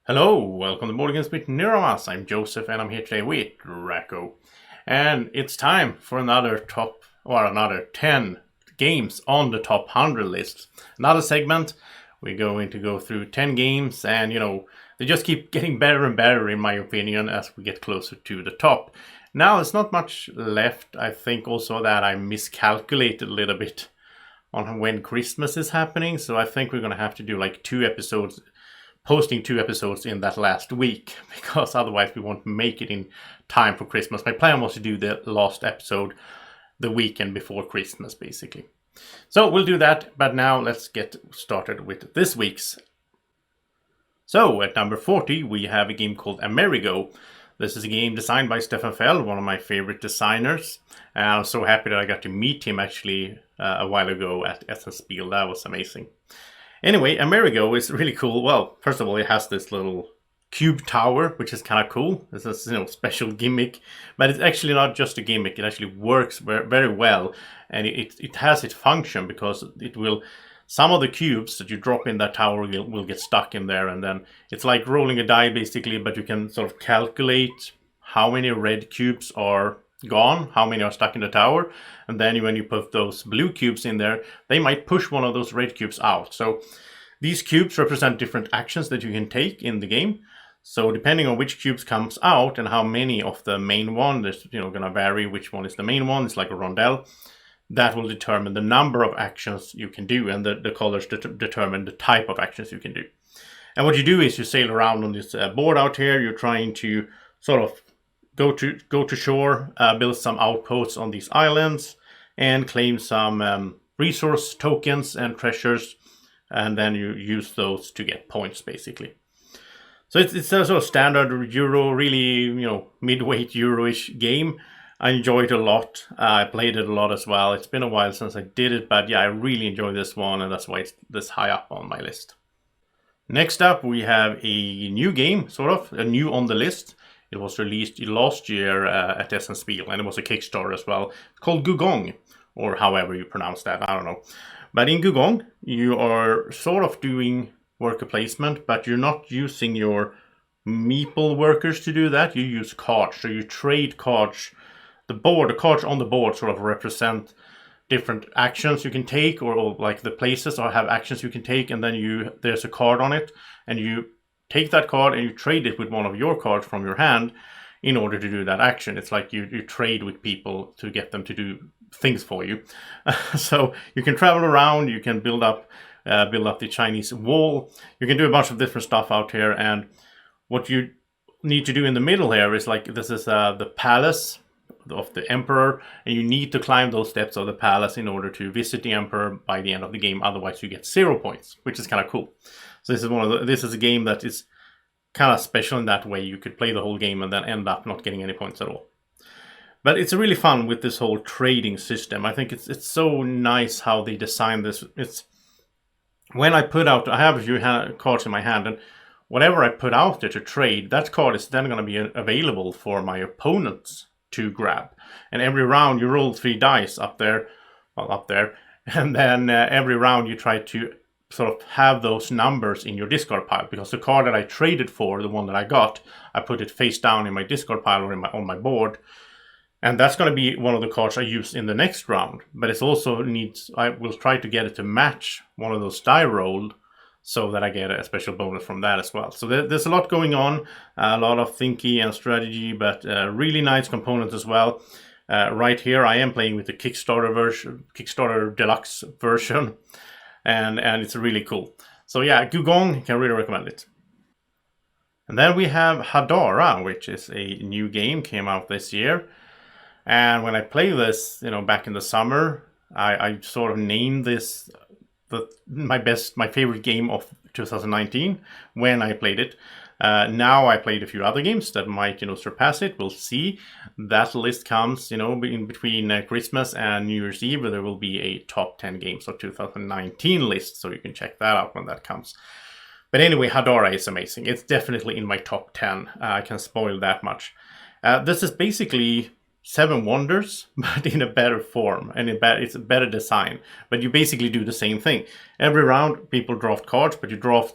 Hello, welcome to Boardgames with Niramas. I'm Joseph and I'm here today with Draco. And it's time for another 10 games on the top 100 list. Another segment. We're going to go through 10 games and they just keep getting better and better in my opinion as we get closer to the top. Now there's not much left. I think also that I miscalculated a little bit on when Christmas is happening. So I think we're going to have to do like posting 2 episodes in that last week, because otherwise we won't make it in time for Christmas. My plan was to do the last episode the weekend before Christmas, basically. So we'll do that, but now let's get started with this week's. So at number 40, we have a game called Amerigo. This is a game designed by Stefan Feld, one of my favorite designers. And I'm so happy that I got to meet him actually a while ago at Essen Spiel. That was amazing. Anyway, Amerigo is really cool. Well, first of all, it has this little cube tower, which is kind of cool. It's a special gimmick, but it's actually not just a gimmick. It actually works very well, and it has its function because some of the cubes that you drop in that tower will get stuck in there, and then it's like rolling a die basically, but you can sort of calculate how many red cubes are gone, how many are stuck in the tower, and then when you put those blue cubes in there, they might push one of those red cubes out. So these cubes represent different actions that you can take in the game. So depending on which cubes comes out and how many of the main one, there's gonna vary which one is the main one. It's like a rondelle. That will determine the number of actions you can do, and the colors determine the type of actions you can do. And what you do is you sail around on this board out here. You're trying to sort of go to shore, build some outposts on these islands, and claim some resource tokens and treasures, and then you use those to get points, basically. So it's a sort of standard Euro, really mid-weight Euro-ish game. I enjoyed it a lot. I played it a lot as well. It's been a while since I did it, but yeah, I really enjoyed this one, and that's why it's this high up on my list. Next up, we have a new game, sort of a new on the list. It was released last year at Essen Spiel, and it was a Kickstarter as well. It's called GuGong, or however you pronounce that, I don't know. But in GuGong, you are sort of doing worker placement, but you're not using your meeple workers to do that. You use cards, so you trade cards. The cards on the board sort of represent different actions you can take, or like the places or have actions you can take, and then there's a card on it, and you take that card and you trade it with one of your cards from your hand in order to do that action. It's like you trade with people to get them to do things for you. So you can travel around, you can build up the Chinese wall, you can do a bunch of different stuff out here, and what you need to do in the middle here is like, this is the palace of the emperor, and you need to climb those steps of the palace in order to visit the emperor by the end of the game. Otherwise you get 0 points, which is kind of cool. So this is a game that is kind of special in that way. You could play the whole game and then end up not getting any points at all. But it's really fun with this whole trading system. I think it's so nice how they designed this. It's when I have a few cards in my hand, and whatever I put out there to trade, that card is then going to be available for my opponents to grab. And every round you roll 3 dice up there, and then every round you try to sort of have those numbers in your discard pile, because the card that I traded for, the one that I got, I put it face down in my discard pile or on my board, and that's going to be one of the cards I use in the next round. But it also I will try to get it to match one of those die rolled, so that I get a special bonus from that as well. So there's a lot going on, a lot of thinking and strategy, but really nice components as well. Right here I am playing with the Kickstarter Deluxe version, and it's really cool. So yeah, GuGong, can really recommend it. And then we have Hadara, which is a new game, came out this year. And when I played this, back in the summer, I sort of named this my favorite game of 2019 when I played it. Now I played a few other games that might surpass it. We'll see. That list comes in between Christmas and New Year's Eve. There will be a top 10 games of 2019 list, so you can check that out when that comes. But anyway, Hadara is amazing. It's definitely in my top 10. I can spoil that much. This is basically Seven Wonders, but in a better form, and it's a better design. But you basically do the same thing. Every round, people draft cards, but you draw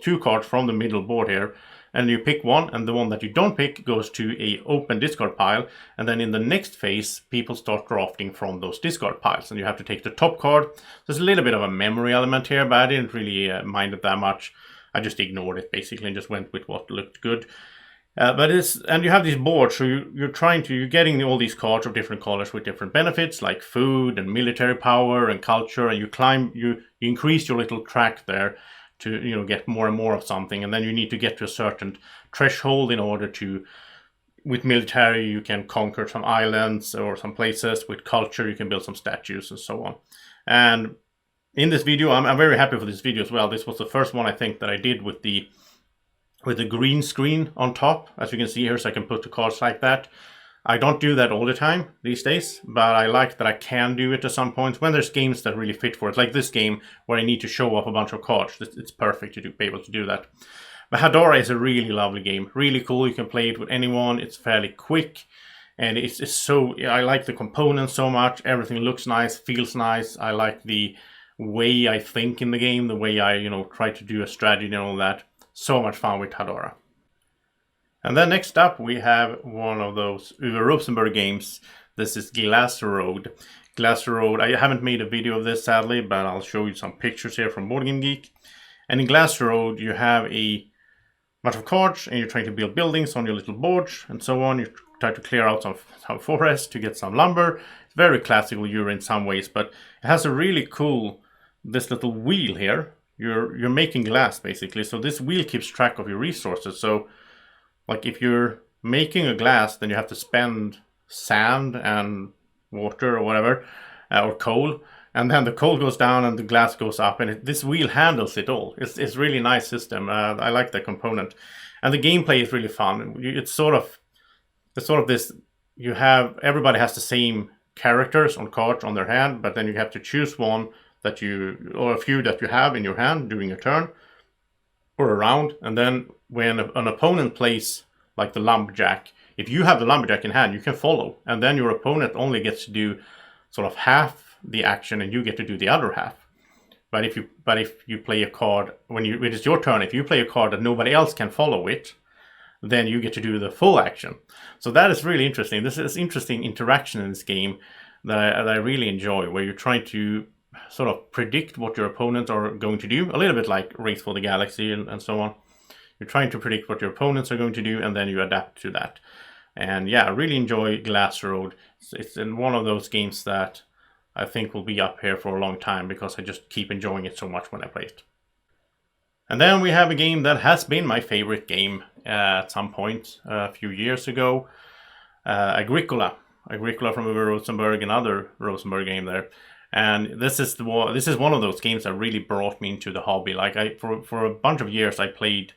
2 cards from the middle board here, and you pick one, and the one that you don't pick goes to a open discard pile, and then in the next phase, people start drafting from those discard piles, and you have to take the top card. There's a little bit of a memory element here, but I didn't really mind it that much. I just ignored it, basically, and just went with what looked good. And you have these boards, so you're getting all these cards of different colors with different benefits, like food and military power and culture, and you increase your little track there to get more and more of something, and then you need to get to a certain threshold in order to, with military, you can conquer some islands or some places. With culture, you can build some statues and so on. And in this video, I'm very happy for this video as well. This was the first one I think that I did with the green screen on top, as you can see here, so I can put the cards like that. I don't do that all the time these days, but I like that I can do it at some points when there's games that really fit for it, like this game where I need to show off a bunch of cards. It's perfect to be able to do that. But Hadara is a really lovely game, really cool. You can play it with anyone. It's fairly quick, and it's so, I like the components so much. Everything looks nice, feels nice. I like the way I think in the game, the way I try to do a strategy and all that. So much fun with Hadara. And then next up we have one of those Uwe Rosenberg games. This is Glass Road. Glass Road, I haven't made a video of this sadly, but I'll show you some pictures here from Board Game Geek. And in Glass Road you have a bunch of cards, and you're trying to build buildings on your little board and so on. You try to clear out some forest to get some lumber. It's very classical Euro in some ways, but it has a really cool, this little wheel here. You're making glass basically, so this wheel keeps track of your resources. So like if you're making a glass, then you have to spend sand and water or whatever, or coal, and then the coal goes down and the glass goes up, and this wheel handles it all. It's really nice system. I like that component, and the gameplay is really fun. It's sort of this. You have, everybody has the same characters on cards on their hand, but then you have to choose one or a few that you have in your hand during your turn or a round, and then when an opponent plays like the lumberjack, if you have the lumberjack in hand, you can follow, and then your opponent only gets to do sort of half the action and you get to do the other half. But if you play a card when it is your turn, if you play a card that nobody else can follow it, then you get to do the full action. So that is really interesting. This is interesting interaction in this game that I really enjoy, where you're trying to sort of predict what your opponents are going to do, a little bit like Race for the Galaxy and so on. You're trying to predict what your opponents are going to do, and then you adapt to that. And yeah, I really enjoy Glass Road. It's in one of those games that I think will be up here for a long time, because I just keep enjoying it so much when I play it. And then we have a game that has been my favorite game at some point a few years ago, Agricola. Agricola from Uwe Rosenberg, another Rosenberg game there. And this is one of those games that really brought me into the hobby. Like for a bunch of years I played,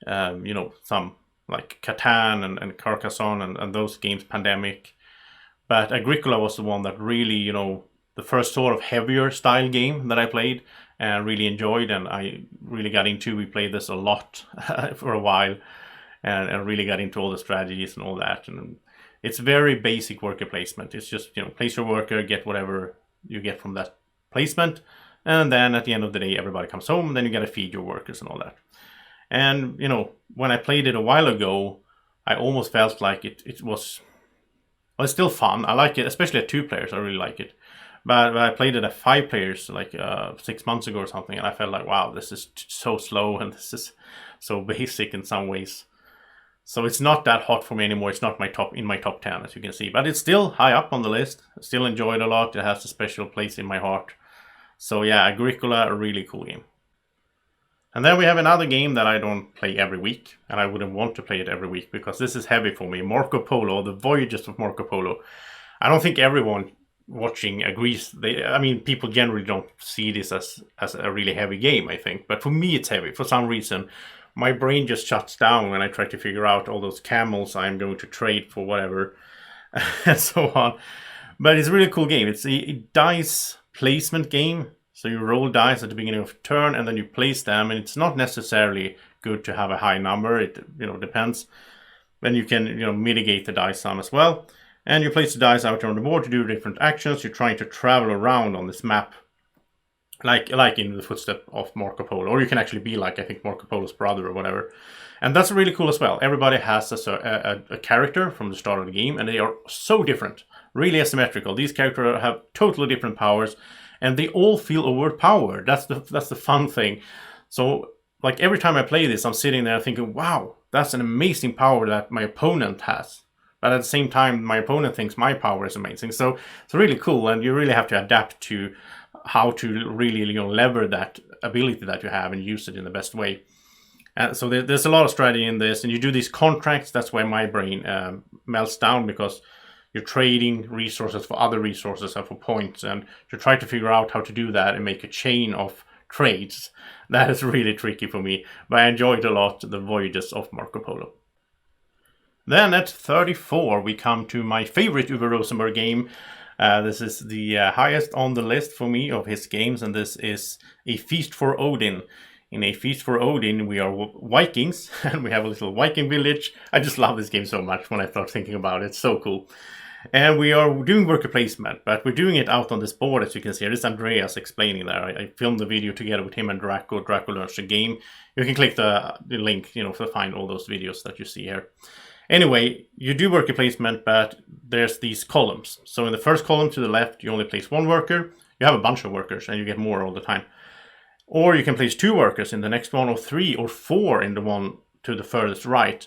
some like Catan and Carcassonne and those games, Pandemic. But Agricola was the one that really, the first sort of heavier style game that I played and really enjoyed, and I really got into. We played this a lot for a while, and really got into all the strategies and all that. And it's very basic worker placement. It's just, place your worker, get whatever you get from that placement, and then at the end of the day everybody comes home, and then you gotta feed your workers and all that. And when I played it a while ago, I almost felt like it was, well, it's still fun. I like it, especially at 2 players. I really like it. But I played it at 5 players like 6 months ago or something, and I felt like, wow, this is so slow and this is so basic in some ways. So it's not that hot for me anymore. It's not in my top 10, as you can see. But it's still high up on the list. I still enjoy it a lot. It has a special place in my heart. So yeah, Agricola, a really cool game. And then we have another game that I don't play every week. And I wouldn't want to play it every week, because this is heavy for me. Marco Polo, the Voyages of Marco Polo. I don't think everyone watching agrees. People generally don't see this as a really heavy game, I think. But for me, it's heavy. For some reason, my brain just shuts down when I try to figure out all those camels I'm going to trade for whatever, and so on. But it's a really cool game. It's a dice placement game. So you roll dice at the beginning of a turn, and then you place them, and it's not necessarily good to have a high number. It depends. Then you can mitigate the dice sum as well. And you place the dice out on the board to do different actions. You're trying to travel around on this map, like in the footstep of Marco Polo, or you can actually be like, I think, Marco Polo's brother or whatever. And that's really cool as well. Everybody has a character from the start of the game, and they are so different, really asymmetrical. These characters have totally different powers, and they all feel overpowered. That's the fun thing. So, like, every time I play this, I'm sitting there thinking, wow, that's an amazing power that my opponent has. But at the same time, my opponent thinks my power is amazing. So it's really cool, and you really have to adapt to how to really lever that ability that you have and use it in the best way. So there's a lot of strategy in this, and you do these contracts. That's why my brain melts down, because you're trading resources for other resources and for points, and you try to figure out how to do that and make a chain of trades. That is really tricky for me, but I enjoyed a lot the Voyages of Marco Polo. Then at 34 we come to my favorite Uwe Rosenberg game. This is the highest on the list for me of his games, and this is A Feast for Odin. In A Feast for Odin, we are Vikings, and we have a little Viking village. I just love this game so much when I start thinking about it. It's so cool. And we are doing worker placement, but we're doing it out on this board, as you can see. This is Andreas explaining there. I filmed the video together with him and Draco. Draco learns the game. You can click the link, to find all those videos that you see here. Anyway, you do worker placement, but there's these columns. So in the first column to the left, you only place one worker. You have a bunch of workers, and you get more all the time. Or you can place 2 workers in the next one, or 3 or 4 in the one to the furthest right.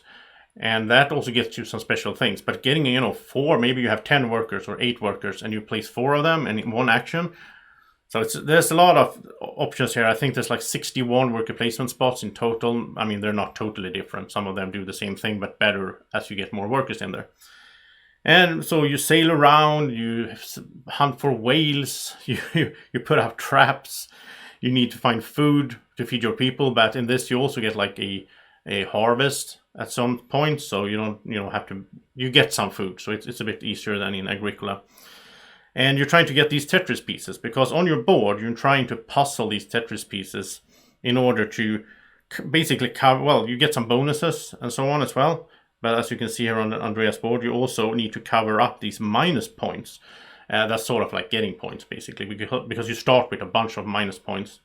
And that also gets you some special things. But getting, 4, maybe you have 10 workers or 8 workers, and you place 4 of them in one action. So there's a lot of options here. I think there's like 61 worker placement spots in total. I mean, they're not totally different. Some of them do the same thing, but better as you get more workers in there. And so you sail around, you hunt for whales, you put up traps, you need to find food to feed your people. But in this, you also get like a harvest at some point, so you don't have to, you get some food, so it's a bit easier than in Agricola. And you're trying to get these Tetris pieces, because on your board you're trying to puzzle these Tetris pieces in order to basically cover, well, you get some bonuses and so on as well, but as you can see here on the Andreas board, you also need to cover up these minus points. That's sort of like getting points, basically, because you start with a bunch of minus points.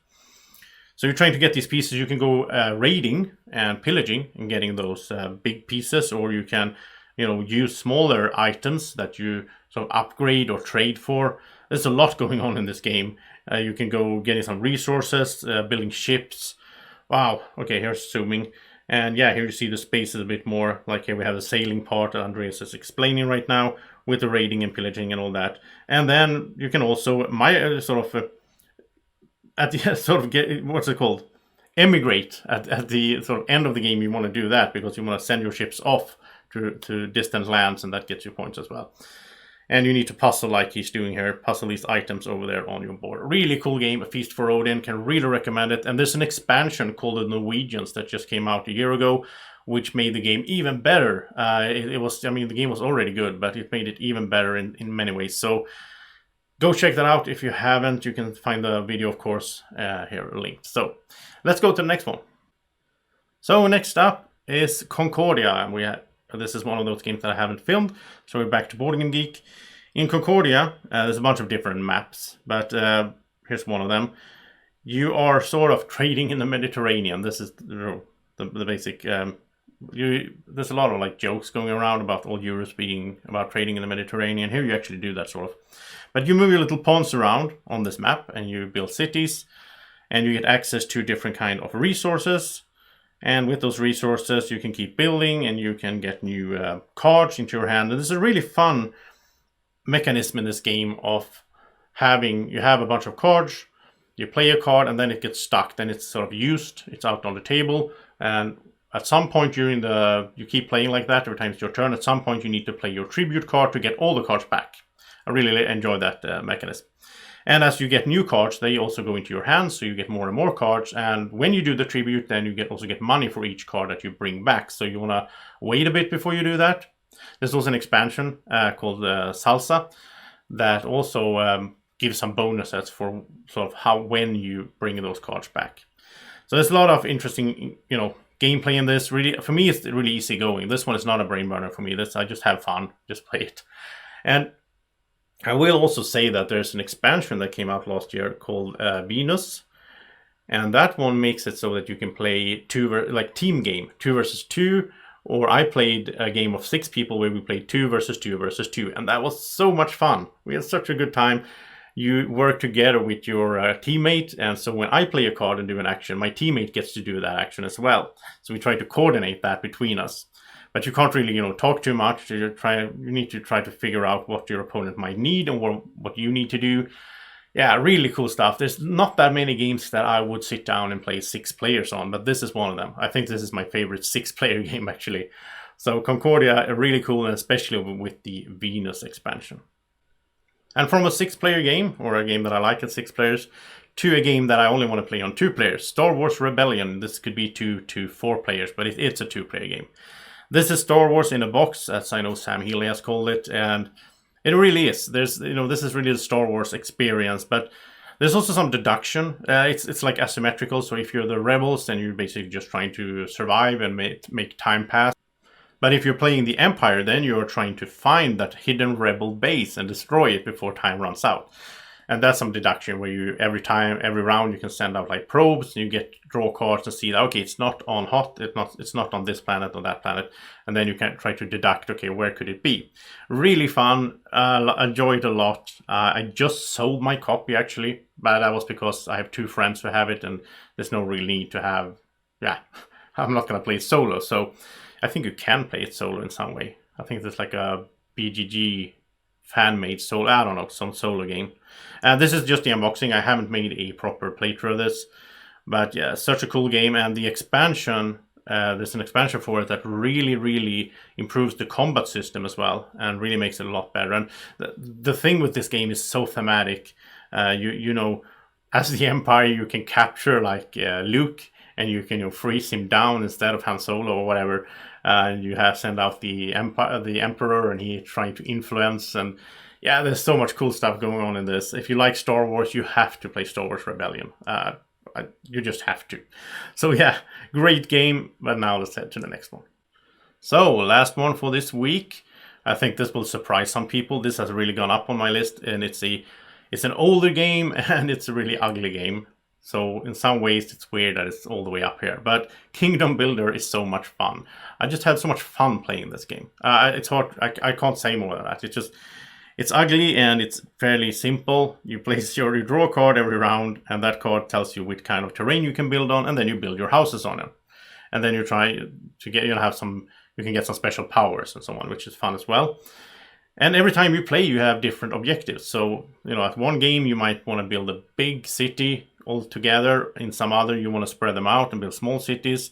So you're trying to get these pieces. You can go raiding and pillaging and getting those big pieces, or you can use smaller items that you sort of upgrade or trade for. There's a lot going on in this game. You can go getting some resources, building ships. Wow, okay, here's zooming. And yeah, here you see the spaces a bit more. Like here we have the sailing part that Andreas is explaining right now, with the raiding and pillaging and all that. And then you can also, at the sort of get, what's it called? Emigrate at the sort of end of the game. You want to do that because you want to send your ships off to distant lands, and that gets you points as well. And you need to puzzle like he's doing here, puzzle these items over there on your board. Really cool game, A Feast for Odin, can really recommend it. And there's an expansion called the Norwegians that just came out a year ago, which made the game even better. The game was already good, but it made it even better in many ways. So go check that out if you haven't. You can find the video, of course, here linked. So let's go to the next one. So next up is Concordia. This is one of those games that I haven't filmed, so we're back to Boardgame Geek. In Concordia, there's a bunch of different maps, but here's one of them. You are sort of trading in the Mediterranean. This is the basic. There's a lot of like jokes going around about all Europe being about trading in the Mediterranean. Here you actually do that sort of. But you move your little pawns around on this map, and you build cities, and you get access to different kind of resources. And with those resources, you can keep building, and you can get new cards into your hand. And this is a really fun mechanism in this game of you have a bunch of cards, you play a card, and then it gets stuck. Then it's sort of used, it's out on the table. And at some point you keep playing like that every time it's your turn. At some point you need to play your tribute card to get all the cards back. I really enjoy that mechanism. And as you get new cards, they also go into your hands, so you get more and more cards. And when you do the tribute, then you also get money for each card that you bring back. So you want to wait a bit before you do that. There's also an expansion called Salsa that also gives some bonuses for sort of when you bring those cards back. So there's a lot of interesting, gameplay in this. Really, for me, it's really easy going. This one is not a brain burner for me. I just have fun, just play it. And I will also say that there's an expansion that came out last year called Venus. And that one makes it so that you can play like team game, 2 versus 2. Or I played a game of 6 people where we played 2 versus 2 versus 2. And that was so much fun. We had such a good time. You work together with your teammate. And so when I play a card and do an action, my teammate gets to do that action as well. So we try to coordinate that between us. But you can't really, talk too much. You need to try to figure out what your opponent might need and what you need to do. Yeah, really cool stuff. There's not that many games that I would sit down and play 6 players on, but this is one of them. I think this is my favorite 6-player game, actually. So Concordia, really cool, and especially with the Venus expansion. And from a 6-player game, or a game that I like at 6 players, to a game that I only want to play on 2 players, Star Wars Rebellion. This could be 2 to 4 players, but it's a 2-player game. This is Star Wars in a box, as I know Sam Healy has called it, and it really is. This is really the Star Wars experience, but there's also some deduction. It's like asymmetrical, so if you're the rebels, then you're basically just trying to survive and make time pass. But if you're playing the Empire, then you're trying to find that hidden rebel base and destroy it before time runs out. And that's some deduction where you every round you can send out like probes, and you draw cards to see that, okay, it's not on hot, it's not on this planet or that planet, and then you can try to deduct, okay, where could it be? Really fun, enjoyed a lot. I just sold my copy actually, but that was because I have 2 friends who have it, and there's no real need to have. Yeah, I'm not gonna play it solo, so I think you can play it solo in some way. I think there's like a BGG fan-made solo, I don't know, some solo game. This is just the unboxing. I haven't made a proper playthrough of this, but yeah, such a cool game. And the expansion, there's an expansion for it that really improves the combat system as well, and really makes it a lot better. And the thing with this game is so thematic. As the Empire, you can capture like Luke, and you can freeze him down instead of Han Solo or whatever. You have send out the Emperor, and he trying to influence. And yeah, there's so much cool stuff going on in this. If you like Star Wars, you have to play Star Wars Rebellion. You just have to. So yeah, great game. But now let's head to the next one. So last one for this week. I think this will surprise some people. This has really gone up on my list, and it's an older game, and it's a really ugly game. So in some ways it's weird that it's all the way up here, but Kingdom Builder is so much fun. I just had so much fun playing this game. It's hard, I can't say more than that. It's ugly and it's fairly simple. You draw a card every round, and that card tells you which kind of terrain you can build on, and then you build your houses on it. And then you try to get, you can get some special powers and so on, which is fun as well. And every time you play, you have different objectives. So, at one game you might want to build a big city all together. In some other, you want to spread them out and build small cities.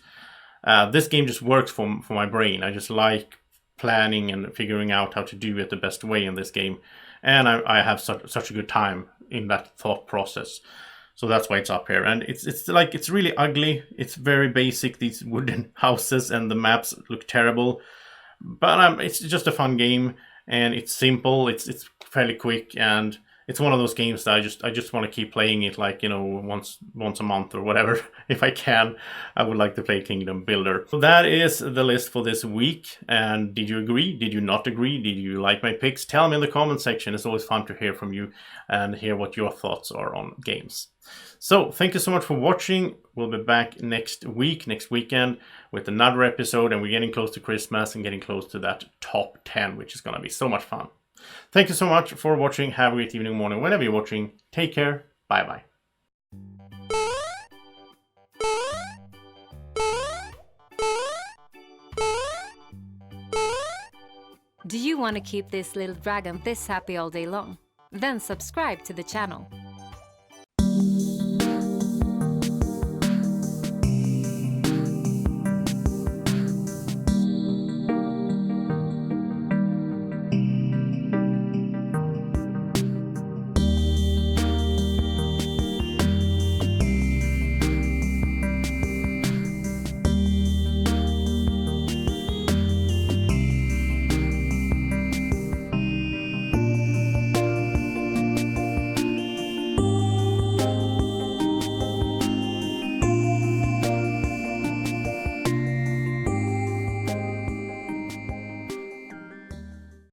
This game just works for my brain. I just like planning and figuring out how to do it the best way in this game. And I have such a good time in that thought process. So that's why it's up here. And it's really ugly. It's very basic, these wooden houses, and the maps look terrible. But it's just a fun game. And it's simple, it's fairly quick, and it's one of those games that I just want to keep playing it, like, once a month or whatever. If I can, I would like to play Kingdom Builder. So that is the list for this week. And did you agree? Did you not agree? Did you like my picks? Tell me in the comment section. It's always fun to hear from you and hear what your thoughts are on games. So thank you so much for watching. We'll be back next weekend, with another episode, and we're getting close to Christmas and getting close to that top 10, which is going to be so much fun. Thank you so much for watching. Have a great evening, morning, whenever you're watching. Take care. Bye-bye. Do you want to keep this little dragon this happy all day long? Then subscribe to the channel.